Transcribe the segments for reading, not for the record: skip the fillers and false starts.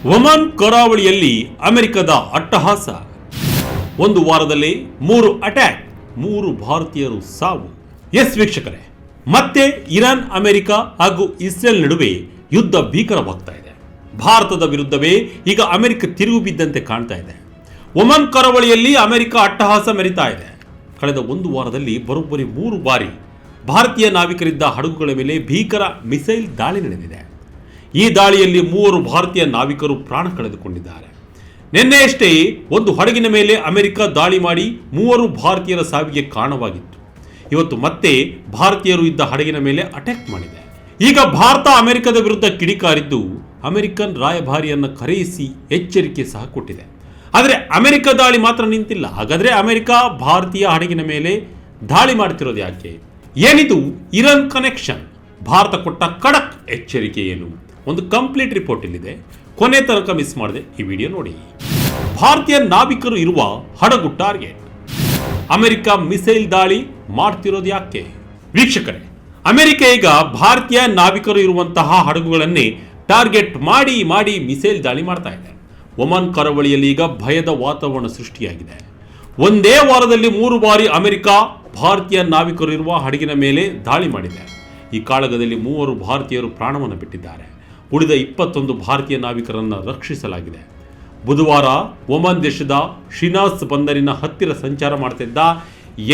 Oman ಕರಾವಳಿಯಲ್ಲಿ ಅಮೆರಿಕದ ಅಟ್ಟಹಾಸ. ಒಂದು ವಾರದಲ್ಲಿ 3 ಅಟ್ಯಾಕ್, 3 ಭಾರತೀಯರು ಸಾವು. ಎಸ್ ವೀಕ್ಷಕರೇ, ಮತ್ತೆ ಇರಾನ್, ಅಮೆರಿಕ ಹಾಗೂ ಇಸ್ರೇಲ್ ನಡುವೆ ಯುದ್ಧ ಭೀಕರವಾಗ್ತಾ ಇದೆ. ಭಾರತದ ವಿರುದ್ಧವೇ ಈಗ ಅಮೆರಿಕ ತಿರುವು ಬಿದ್ದಂತೆ ಕಾಣ್ತಾ ಇದೆ. ಒಮನ್ ಕರಾವಳಿಯಲ್ಲಿ ಅಮೆರಿಕ ಅಟ್ಟಹಾಸ ಮೆರಿತಾ ಇದೆ. ಕಳೆದ ಒಂದು ವಾರದಲ್ಲಿ ಬರೋಬ್ಬರಿ 3 ಬಾರಿ ಭಾರತೀಯ ನಾವಿಕರಿದ್ದ ಹಡಗುಗಳ ಮೇಲೆ ಭೀಕರ ಮಿಸೈಲ್ ದಾಳಿ ನಡೆದಿದೆ. ಈ ದಾಳಿಯಲ್ಲಿ 3 ಭಾರತೀಯ ನಾವಿಕರು ಪ್ರಾಣ ಕಳೆದುಕೊಂಡಿದ್ದಾರೆ. ನಿನ್ನೆಯಷ್ಟೇ ಒಂದು ಹಡಗಿನ ಮೇಲೆ ಅಮೆರಿಕ ದಾಳಿ ಮಾಡಿ 3 ಭಾರತೀಯರ ಸಾವಿಗೆ ಕಾರಣವಾಗಿತ್ತು. ಇವತ್ತು ಮತ್ತೆ ಭಾರತೀಯರು ಇದ್ದ ಹಡಗಿನ ಮೇಲೆ ಅಟ್ಯಾಕ್ ಮಾಡಿದೆ. ಈಗ ಭಾರತ ಅಮೆರಿಕದ ವಿರುದ್ಧ ಕಿಡಿಕಾರಿದ್ದು ಅಮೆರಿಕನ್ ರಾಯಭಾರಿಯನ್ನು ಕರೆಯಿಸಿ ಎಚ್ಚರಿಕೆ ಸಹ ಕೊಟ್ಟಿದೆ. ಆದರೆ ಅಮೆರಿಕ ದಾಳಿ ಮಾತ್ರ ನಿಂತಿಲ್ಲ. ಹಾಗಾದ್ರೆ ಅಮೆರಿಕ ಭಾರತೀಯ ಹಡಗಿನ ಮೇಲೆ ದಾಳಿ ಮಾಡ್ತಿರೋದು ಯಾಕೆ? ಏನಿದು ಇರಾನ್ ಕನೆಕ್ಷನ್? ಭಾರತ ಕೊಟ್ಟ ಖಡಕ್ ಎಚ್ಚರಿಕೆ ಏನು? ಒಂದು ಕಂಪ್ಲೀಟ್ ರಿಪೋರ್ಟ್ ಇಲ್ಲಿದೆ, ಕೊನೆ ತನಕ ಮಿಸ್ ಮಾಡದೆ ಈ ವಿಡಿಯೋ ನೋಡಿ. ಭಾರತೀಯ ನಾವಿಕರು ಇರುವ ಹಡಗು ಟಾರ್ಗೆಟ್. ಅಮೆರಿಕ ಮಿಸೈಲ್ ದಾಳಿ ಮಾಡ್ತಿರೋದು ಯಾಕೆ? ವೀಕ್ಷಕರೇ, ಅಮೆರಿಕ ಈಗ ಭಾರತೀಯ ನಾವಿಕರು ಇರುವಂತಹ ಹಡಗುಗಳನ್ನೇ ಟಾರ್ಗೆಟ್ ಮಾಡಿ ಮಾಡಿ ಮಿಸೈಲ್ ದಾಳಿ ಮಾಡ್ತಾ ಇದೆ. ಒಮನ್ ಕರಾವಳಿಯಲ್ಲಿ ಈಗ ಭಯದ ವಾತಾವರಣ ಸೃಷ್ಟಿಯಾಗಿದೆ. ಒಂದೇ ವಾರದಲ್ಲಿ 3 ಬಾರಿ ಅಮೆರಿಕ ಭಾರತೀಯ ನಾವಿಕರು ಇರುವ ಹಡಗಿನ ಮೇಲೆ ದಾಳಿ ಮಾಡಿದೆ. ಈ ಕಾಳಗದಲ್ಲಿ 3 ಭಾರತೀಯರು ಪ್ರಾಣವನ್ನು ಬಿಟ್ಟಿದ್ದಾರೆ. ಉಳಿದ 21 ಭಾರತೀಯ ನಾವಿಕರನ್ನು ರಕ್ಷಿಸಲಾಗಿದೆ. ಬುಧವಾರ ಒಮನ್ ದೇಶದ ಶಿನಾಸ್ ಬಂದರಿನ ಹತ್ತಿರ ಸಂಚಾರ ಮಾಡ್ತಿದ್ದ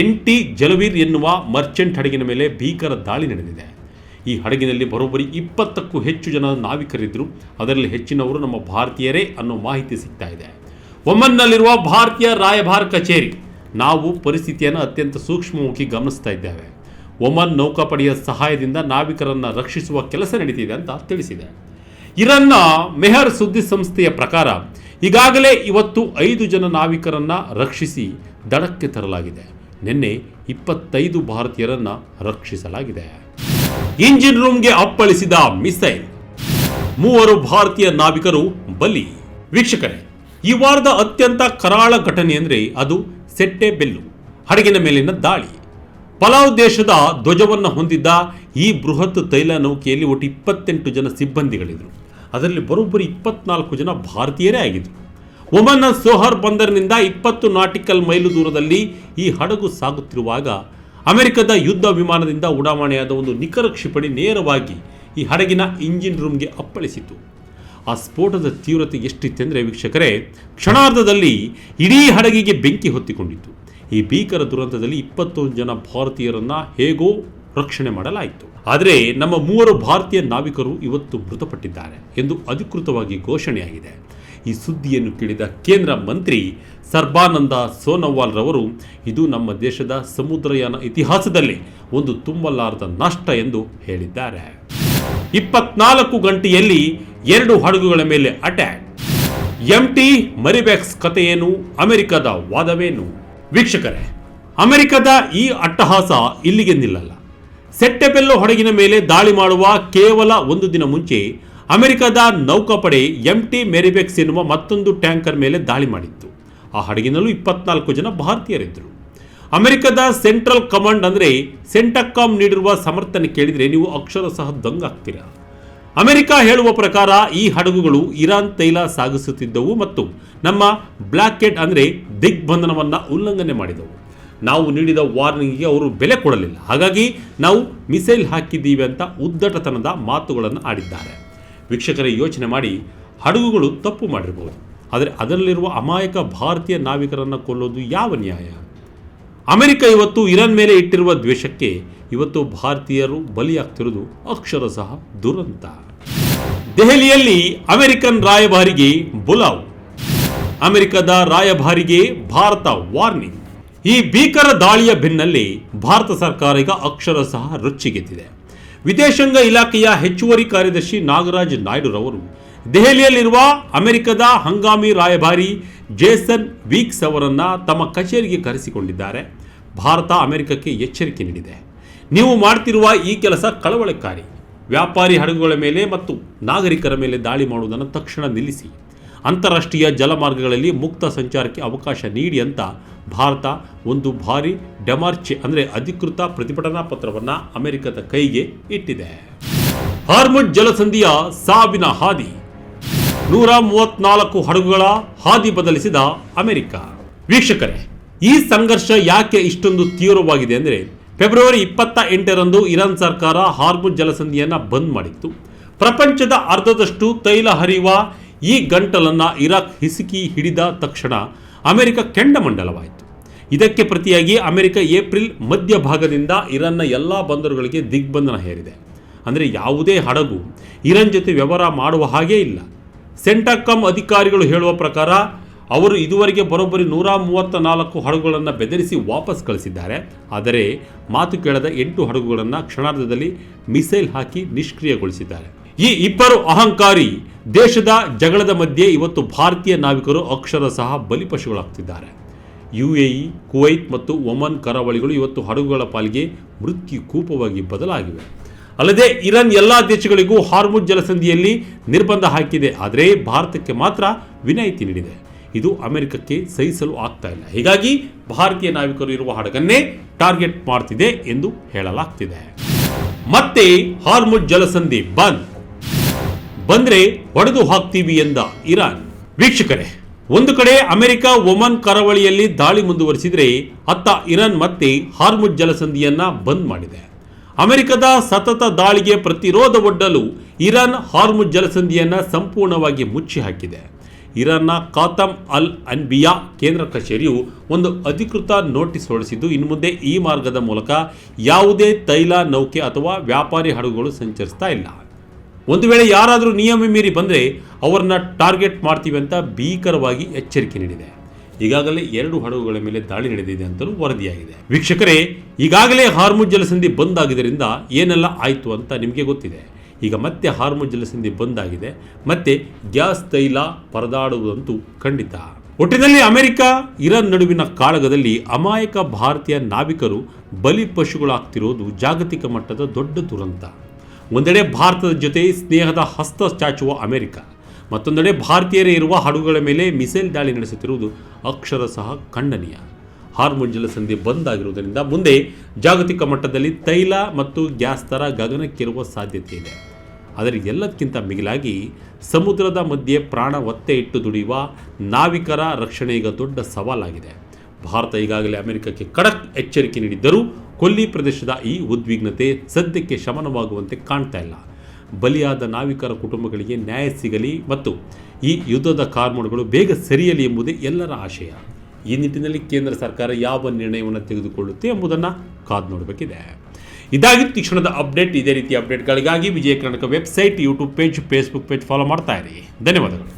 NT ಜಲವೀರ್ ಎನ್ನುವ ಮರ್ಚೆಂಟ್ ಹಡಗಿನ ಮೇಲೆ ಭೀಕರ ದಾಳಿ ನಡೆದಿದೆ. ಈ ಹಡಗಿನಲ್ಲಿ ಬರೋಬ್ಬರಿ 20ಕ್ಕೂ ಹೆಚ್ಚು ಜನ ನಾವಿಕರಿದ್ದರು. ಅದರಲ್ಲಿ ಹೆಚ್ಚಿನವರು ನಮ್ಮ ಭಾರತೀಯರೇ ಅನ್ನೋ ಮಾಹಿತಿ ಸಿಗ್ತಾ ಇದೆ. ಒಮನ್ನಲ್ಲಿರುವ ಭಾರತೀಯ ರಾಯಭಾರ ಕಚೇರಿ, ನಾವು ಪರಿಸ್ಥಿತಿಯನ್ನು ಅತ್ಯಂತ ಸೂಕ್ಷ್ಮವಾಗಿ ಗಮನಿಸ್ತಾ ಇದ್ದೇವೆ. ಒಮನ್ ನೌಕಾಪಡೆಯ ಸಹಾಯದಿಂದ ನಾವಿಕರನ್ನು ರಕ್ಷಿಸುವ ಕೆಲಸ ನಡೀತಿದೆ ಅಂತ ತಿಳಿಸಿದೆ. ಇರಾನ್ನ ಮೆಹರ್ ಸುದ್ದಿ ಸಂಸ್ಥೆಯ ಪ್ರಕಾರ ಈಗಾಗಲೇ ಇವತ್ತು 5 ಜನ ನಾವಿಕರನ್ನು ರಕ್ಷಿಸಿ ದಡಕ್ಕೆ ತರಲಾಗಿದೆ. ನಿನ್ನೆ 25 ಭಾರತೀಯರನ್ನು ರಕ್ಷಿಸಲಾಗಿದೆ. ಇಂಜಿನ್ ರೂಮ್ಗೆ ಅಪ್ಪಳಿಸಿದ ಮಿಸೈಲ್, 3 ಭಾರತೀಯ ನಾವಿಕರು ಬಲಿ. ವೀಕ್ಷಕರೇ, ಈ ವಾರದ ಅತ್ಯಂತ ಕರಾಳ ಘಟನೆ ಅಂದರೆ ಅದು ಸೆಟ್ಟೆಬೆಲ್ಲು ಹಡಗಿನ ಮೇಲಿನ ದಾಳಿ. ಪಲಾವ್ ದೇಶದ ಧ್ವಜವನ್ನು ಹೊಂದಿದ್ದ ಈ ಬೃಹತ್ ತೈಲ ನೌಕೆಯಲ್ಲಿ ಒಟ್ಟು 28 ಜನ ಸಿಬ್ಬಂದಿಗಳಿದ್ರು. ಅದರಲ್ಲಿ ಬರೋಬ್ಬರಿ 24 ಜನ ಭಾರತೀಯರೇ ಆಗಿದ್ರು. ಒಮನ್ನ ಸೋಹರ್ ಬಂದರಿನಿಂದ 20 ನಾಟಿಕಲ್ ಮೈಲು ದೂರದಲ್ಲಿ ಈ ಹಡಗು ಸಾಗುತ್ತಿರುವಾಗ ಅಮೆರಿಕದ ಯುದ್ಧ ವಿಮಾನದಿಂದ ಉಡಾವಣೆಯಾದ ಒಂದು ನಿಖರ ಕ್ಷಿಪಣಿ ನೇರವಾಗಿ ಈ ಹಡಗಿನ ಇಂಜಿನ್ ರೂಮ್ಗೆ ಅಪ್ಪಳಿಸಿತು. ಆ ಸ್ಫೋಟದ ತೀವ್ರತೆ ಎಷ್ಟಿತ್ತೆಂದರೆ ವೀಕ್ಷಕರೇ, ಕ್ಷಣಾರ್ಧದಲ್ಲಿ ಇಡೀ ಹಡಗಿಗೆ ಬೆಂಕಿ ಹೊತ್ತಿಕೊಂಡಿತ್ತು. ಈ ಭೀಕರ ದುರಂತದಲ್ಲಿ 21 ಜನ ಭಾರತೀಯರನ್ನ ಹೇಗೋ ರಕ್ಷಣೆ ಮಾಡಲಾಯಿತು. ಆದರೆ ನಮ್ಮ 3 ಭಾರತೀಯ ನಾವಿಕರು ಇವತ್ತು ಮೃತಪಟ್ಟಿದ್ದಾರೆ ಎಂದು ಅಧಿಕೃತವಾಗಿ ಘೋಷಣೆಯಾಗಿದೆ. ಈ ಸುದ್ದಿಯನ್ನು ಕೇಳಿದ ಕೇಂದ್ರ ಮಂತ್ರಿ ಸರ್ಬಾನಂದ ಸೋನೋವಾಲ್ ರವರು, ಇದು ನಮ್ಮ ದೇಶದ ಸಮುದ್ರಯಾನ ಇತಿಹಾಸದಲ್ಲಿ ಒಂದು ತುಂಬಲಾರದ ನಷ್ಟ ಎಂದು ಹೇಳಿದ್ದಾರೆ. 24 ಗಂಟೆಯಲ್ಲಿ 2 ಹಡಗುಗಳ ಮೇಲೆ ಅಟ್ಯಾಕ್. MT ಮೆರಿಬೆಕ್ಸ್ ಕಥೆಯೇನು? ಅಮೆರಿಕದ ವಾದವೇನು? ವೀಕ್ಷಕರೇ, ಅಮೆರಿಕದ ಈ ಅಟ್ಟಹಾಸ ಇಲ್ಲಿಗೆ ನಿಲ್ಲಲ್ಲ. ಸೆಟ್ಟೆಬೆಲ್ಲೋ ಹಡಗಿನ ಮೇಲೆ ದಾಳಿ ಮಾಡುವ ಕೇವಲ 1 ದಿನ ಮುಂಚೆ ಅಮೆರಿಕದ ನೌಕಾಪಡೆ MT ಮೆರಿಬೆಕ್ಸ್ ಎನ್ನುವ ಮತ್ತೊಂದು ಟ್ಯಾಂಕರ್ ಮೇಲೆ ದಾಳಿ ಮಾಡಿತ್ತು. ಆ ಹಡಗಿನಲ್ಲೂ 24 ಜನ ಭಾರತೀಯರಿದ್ದರು. ಅಮೆರಿಕದ ಸೆಂಟ್ರಲ್ ಕಮಾಂಡ್ ಅಂದರೆ ಸೆಂಟಕಾಮ್ ನೀಡಿರುವ ಸಮರ್ಥನೆ ಕೇಳಿದರೆ ನೀವು ಅಕ್ಷರಶಃ ದಂಗಾಗ್ತೀರಾ. ಅಮೆರಿಕ ಹೇಳುವ ಪ್ರಕಾರ ಈ ಹಡಗುಗಳು ಇರಾನ್ ತೈಲ ಸಾಗಿಸುತ್ತಿದ್ದವು ಮತ್ತು ನಮ್ಮ ಬ್ಲಾಕೆಟ್ ಅಂದರೆ ದಿಗ್ಬಂಧನವನ್ನು ಉಲ್ಲಂಘನೆ ಮಾಡಿದವು. ನಾವು ನೀಡಿದ ವಾರ್ನಿಂಗ್ಗೆ ಅವರು ಬೆಲೆ ಕೊಡಲಿಲ್ಲ, ಹಾಗಾಗಿ ನಾವು ಮಿಸೈಲ್ ಹಾಕಿದ್ದೀವಿ ಅಂತ ಉದ್ದಟತನದ ಮಾತುಗಳನ್ನು ಆಡಿದ್ದಾರೆ. ವೀಕ್ಷಕರೇ, ಯೋಚನೆ ಮಾಡಿ, ಹಡಗುಗಳು ತಪ್ಪು ಮಾಡಿರಬಹುದು, ಆದರೆ ಅದರಲ್ಲಿರುವ ಅಮಾಯಕ ಭಾರತೀಯ ನಾವಿಕರನ್ನು ಕೊಲ್ಲೋದು ಯಾವ ನ್ಯಾಯ? ಅಮೆರಿಕ ಇವತ್ತು ಇರಾನ್ ಮೇಲೆ ಇಟ್ಟಿರುವ ದ್ವೇಷಕ್ಕೆ ಇವತ್ತು ಭಾರತೀಯರು ಬಲಿಯಾಗ್ತಿರೋದು ಅಕ್ಷರಶಃ ದುರಂತ. ದೆಹಲಿಯಲ್ಲಿ ಅಮೆರಿಕನ್ ರಾಯಭಾರಿಗೆ ಬುಲಾವ್. ಅಮೆರಿಕದ ರಾಯಭಾರಿಗೆ ಭಾರತ ವಾರ್ನಿಂಗ್. ಈ ಭೀಕರ ದಾಳಿಯ ಬೆನ್ನಲ್ಲೇ ಭಾರತ ಸರ್ಕಾರ ಈಗ ಅಕ್ಷರಶಃ ರೊಚ್ಚಿಗೆದ್ದಿದೆ. ವಿದೇಶಾಂಗ ಇಲಾಖೆಯ ಹೆಚ್ಚುವರಿ ಕಾರ್ಯದರ್ಶಿ ನಾಗರಾಜ್ ನಾಯ್ಡು ರವರು ದೆಹಲಿಯಲ್ಲಿರುವ ಅಮೆರಿಕದ ಹಂಗಾಮಿ ರಾಯಭಾರಿ ಜೇಸನ್ ವೀಕ್ಸ್ ಅವರನ್ನು ತಮ್ಮ ಕಚೇರಿಗೆ ಕರೆಸಿಕೊಂಡಿದ್ದಾರೆ. ಭಾರತ ಅಮೆರಿಕಕ್ಕೆ ಎಚ್ಚರಿಕೆ ನೀಡಿದೆ. ನೀವು ಮಾಡ್ತಿರುವ ಈ ಕೆಲಸ ಕಳವಳಕಾರಿ. ವ್ಯಾಪಾರಿ ಹಡಗುಗಳ ಮೇಲೆ ಮತ್ತು ನಾಗರಿಕರ ಮೇಲೆ ದಾಳಿ ಮಾಡುವುದನ್ನು ತಕ್ಷಣ ನಿಲ್ಲಿಸಿ. ಅಂತಾರಾಷ್ಟ್ರೀಯ ಜಲಮಾರ್ಗಗಳಲ್ಲಿ ಮುಕ್ತ ಸಂಚಾರಕ್ಕೆ ಅವಕಾಶ ನೀಡಿ ಅಂತ ಭಾರತ ಒಂದು ಭಾರಿ ಡೆಮಾರ್ಚೆ ಅಂದರೆ ಅಧಿಕೃತ ಪ್ರತಿಭಟನಾ ಪತ್ರವನ್ನು ಅಮೆರಿಕದ ಕೈಗೆ ಇಟ್ಟಿದೆ. ಹಾರ್ಮುಜ್ ಜಲಸಂಧಿಯ ಸಾವಿನ ಹಾದಿ. 134 ಹಡಗುಗಳ ಹಾದಿ ಬದಲಿಸಿದ ಅಮೆರಿಕ. ವೀಕ್ಷಕರೇ, ಈ ಸಂಘರ್ಷ ಯಾಕೆ ಇಷ್ಟೊಂದು ತೀವ್ರವಾಗಿದೆ ಅಂದರೆ, ಫೆಬ್ರವರಿ 28ರಂದು ಇರಾನ್ ಸರ್ಕಾರ ಹಾರ್ಮುಜ್ ಜಲಸಂಧಿಯನ್ನು ಬಂದ್ ಮಾಡಿತ್ತು. ಪ್ರಪಂಚದ ಅರ್ಧದಷ್ಟು ತೈಲ ಹರಿಯುವ ಈ ಗಂಟಲನ್ನು ಇರಾಕ್ ಹಿಸುಕಿ ಹಿಡಿದ ತಕ್ಷಣ ಅಮೆರಿಕ ಕೆಂಡಮಂಡಲವಾಯಿತು. ಇದಕ್ಕೆ ಪ್ರತಿಯಾಗಿ ಅಮೆರಿಕ ಏಪ್ರಿಲ್ ಮಧ್ಯಭಾಗದಿಂದ ಇರಾನ್ನ ಎಲ್ಲ ಬಂದರುಗಳಿಗೆ ದಿಗ್ಬಂಧನ ಹೇರಿದೆ. ಅಂದರೆ ಯಾವುದೇ ಹಡಗು ಇರಾನ್ ಜೊತೆ ವ್ಯವಹಾರ ಮಾಡುವ ಹಾಗೇ ಇಲ್ಲ. ಸೆಂಟಾಕಮ್ ಅಧಿಕಾರಿಗಳು ಹೇಳುವ ಪ್ರಕಾರ ಅವರು ಇದುವರೆಗೆ ಬರೋಬ್ಬರಿ 134 ಹಡಗುಗಳನ್ನು ಬೆದರಿಸಿ ವಾಪಸ್ ಕಳಿಸಿದ್ದಾರೆ. ಆದರೆ ಮಾತು ಕೇಳದ 8 ಹಡಗುಗಳನ್ನು ಕ್ಷಣಾರ್ಧದಲ್ಲಿ ಮಿಸೈಲ್ ಹಾಕಿ ನಿಷ್ಕ್ರಿಯಗೊಳಿಸಿದ್ದಾರೆ. ಈ ಇಬ್ಬರು ಅಹಂಕಾರಿ ದೇಶದ ಜಗಳದ ಮಧ್ಯೆ ಇವತ್ತು ಭಾರತೀಯ ನಾವಿಕರು ಅಕ್ಷರಶಃ ಬಲಿಪಶುಗಳಾಗ್ತಿದ್ದಾರೆ. UAE, ಕುವೈತ್ ಮತ್ತು ಒಮನ್ ಕರಾವಳಿಗಳು ಇವತ್ತು ಹಡಗುಗಳ ಪಾಲಿಗೆ ಮೃತ್ಯು ಕೂಪವಾಗಿ ಬದಲಾಗಿವೆ. ಅಲ್ಲದೆ ಇರಾನ್ ಎಲ್ಲ ದೇಶಗಳಿಗೂ ಹಾರ್ಮುಜ್ ಜಲಸಂಧಿಯಲ್ಲಿ ನಿರ್ಬಂಧ ಹಾಕಿದೆ. ಆದರೆ ಭಾರತಕ್ಕೆ ಮಾತ್ರ ವಿನಾಯಿತಿ ನೀಡಿದೆ. ಇದು ಅಮೆರಿಕಕ್ಕೆ ಸಹಿಸಲು ಆಗ್ತಾ ಇಲ್ಲ. ಹೀಗಾಗಿ ಭಾರತೀಯ ನಾವಿಕರು ಇರುವ ಹಡಗನ್ನೇ ಟಾರ್ಗೆಟ್ ಮಾಡ್ತಿದೆ ಎಂದು ಹೇಳಲಾಗ್ತಿದೆ. ಮತ್ತೆ ಹಾರ್ಮುಜ್ ಜಲಸಂಧಿ ಬಂದ್ರೆ ಹೊಡೆದು ಹಾಕ್ತೀವಿ ಎಂದ ಇರಾನ್. ವೀಕ್ಷಕರೇ, ಒಂದು ಕಡೆ ಅಮೆರಿಕ ಒಮನ್ ಕರಾವಳಿಯಲ್ಲಿ ದಾಳಿ ಮುಂದುವರಿಸಿದರೆ, ಅತ್ತ ಇರಾನ್ ಮತ್ತೆ ಹಾರ್ಮುಜ್ ಜಲಸಂಧಿಯನ್ನ ಬಂದ್ ಮಾಡಿದೆ. ಅಮೆರಿಕದ ಸತತ ದಾಳಿಗೆ ಪ್ರತಿರೋಧ ಒಡ್ಡಲು ಇರಾನ್ ಹಾರ್ಮುಜ್ ಜಲಸಂಧಿಯನ್ನ ಸಂಪೂರ್ಣವಾಗಿ ಮುಚ್ಚಿ ಹಾಕಿದೆ. ಇರಾನ್ನ ಖಾತಮ್ ಅಲ್ ಅನ್ಬಿಯಾ ಕೇಂದ್ರ ಕಚೇರಿಯು ಒಂದು ಅಧಿಕೃತ ನೋಟಿಸ್ ಹೊರಡಿಸಿದ್ದು, ಇನ್ನು ಮುಂದೆ ಈ ಮಾರ್ಗದ ಮೂಲಕ ಯಾವುದೇ ತೈಲ ನೌಕೆ ಅಥವಾ ವ್ಯಾಪಾರಿ ಹಡಗುಗಳು ಸಂಚರಿಸ್ತಾ ಇಲ್ಲ. ಒಂದು ವೇಳೆ ಯಾರಾದರೂ ನಿಯಮ ಮೀರಿ ಬಂದರೆ ಅವರನ್ನ ಟಾರ್ಗೆಟ್ ಮಾಡ್ತೀವಿ ಅಂತ ಭೀಕರವಾಗಿ ಎಚ್ಚರಿಕೆ ನೀಡಿದೆ. ಈಗಾಗಲೇ 2 ಹಡಗುಗಳ ಮೇಲೆ ದಾಳಿ ನಡೆದಿದೆ ಅಂತಲೂ ವರದಿಯಾಗಿದೆ. ವೀಕ್ಷಕರೇ, ಈಗಾಗಲೇ ಹಾರ್ಮುಜ್ ಜಲಸಂಧಿ ಬಂದ್ ಆಗಿದ್ದರಿಂದ ಏನೆಲ್ಲ ಆಯಿತು ಅಂತ ನಿಮಗೆ ಗೊತ್ತಿದೆ. ಈಗ ಮತ್ತೆ ಹಾರ್ಮುಜ್ ಜಲಸಂಧಿ ಬಂದ್ ಆಗಿದೆ. ಮತ್ತೆ ಗ್ಯಾಸ್ ತೈಲ ಪರದಾಡುವುದಂತೂ ಖಂಡಿತ. ಒಟ್ಟಿನಲ್ಲಿ ಅಮೆರಿಕ ಇರಾನ್ ನಡುವಿನ ಕಾಳಗದಲ್ಲಿ ಅಮಾಯಕ ಭಾರತೀಯ ನಾವಿಕರು ಬಲಿಪಶುಗಳಾಗ್ತಿರೋದು ಜಾಗತಿಕ ಮಟ್ಟದ ದೊಡ್ಡ ದುರಂತ. ಒಂದೆಡೆ ಭಾರತದ ಜೊತೆ ಸ್ನೇಹದ ಹಸ್ತ ಚಾಚುವ ಅಮೆರಿಕ, ಮತ್ತೊಂದೆಡೆ ಭಾರತೀಯರೇ ಇರುವ ಹಡಗುಗಳ ಮೇಲೆ ಮಿಸೈಲ್ ದಾಳಿ ನಡೆಸುತ್ತಿರುವುದು ಅಕ್ಷರಶಃ ಖಂಡನೀಯ. ಹಾರ್ಮುಜ್ ಜಲಸಂಧಿ ಬಂದ್ ಆಗಿರುವುದರಿಂದ ಮುಂದೆ ಜಾಗತಿಕ ಮಟ್ಟದಲ್ಲಿ ತೈಲ ಮತ್ತು ಗ್ಯಾಸ್ ದರ ಗಗನಕ್ಕೇರುವ ಸಾಧ್ಯತೆ ಇದೆ. ಆದರೆ ಎಲ್ಲಕ್ಕಿಂತ ಮಿಗಿಲಾಗಿ ಸಮುದ್ರದ ಮಧ್ಯೆ ಪ್ರಾಣ ಒತ್ತೆ ಇಟ್ಟು ದುಡಿಯುವ ನಾವಿಕರ ರಕ್ಷಣೆ ಈಗ ದೊಡ್ಡ ಸವಾಲಾಗಿದೆ. ಭಾರತ ಈಗಾಗಲೇ ಅಮೆರಿಕಕ್ಕೆ ಖಡಕ್ ಎಚ್ಚರಿಕೆ ನೀಡಿದ್ದರೂ ಕೊಲ್ಲಿ ಪ್ರದೇಶದ ಈ ಉದ್ವಿಗ್ನತೆ ಸದ್ಯಕ್ಕೆ ಶಮನವಾಗುವಂತೆ ಕಾಣ್ತಾ ಇಲ್ಲ. ಬಲಿಯಾದ ನಾವಿಕರ ಕುಟುಂಬಗಳಿಗೆ ನ್ಯಾಯ ಸಿಗಲಿ ಮತ್ತು ಈ ಯುದ್ಧದ ಕಾರ್ಮೋಡ್ಗಳು ಬೇಗ ಸರಿಯಲಿ ಎಂಬುದೇ ಎಲ್ಲರ ಆಶಯ. ಈ ನಿಟ್ಟಿನಲ್ಲಿ ಕೇಂದ್ರ ಸರ್ಕಾರ ಯಾವ ನಿರ್ಣಯವನ್ನು ತೆಗೆದುಕೊಳ್ಳುತ್ತೆ ಎಂಬುದನ್ನು ಕಾದು ನೋಡಬೇಕಿದೆ. ಇದಾಗಿತ್ತು ಈ ಕ್ಷಣದ ಅಪ್ಡೇಟ್. ಇದೇ ರೀತಿಯ ಅಪ್ಡೇಟ್ಗಳಿಗಾಗಿ Vijaya Karnataka website, YouTube page, Facebook page follow ಮಾಡ್ತಾ ಇರಿ. ಧನ್ಯವಾದಗಳು.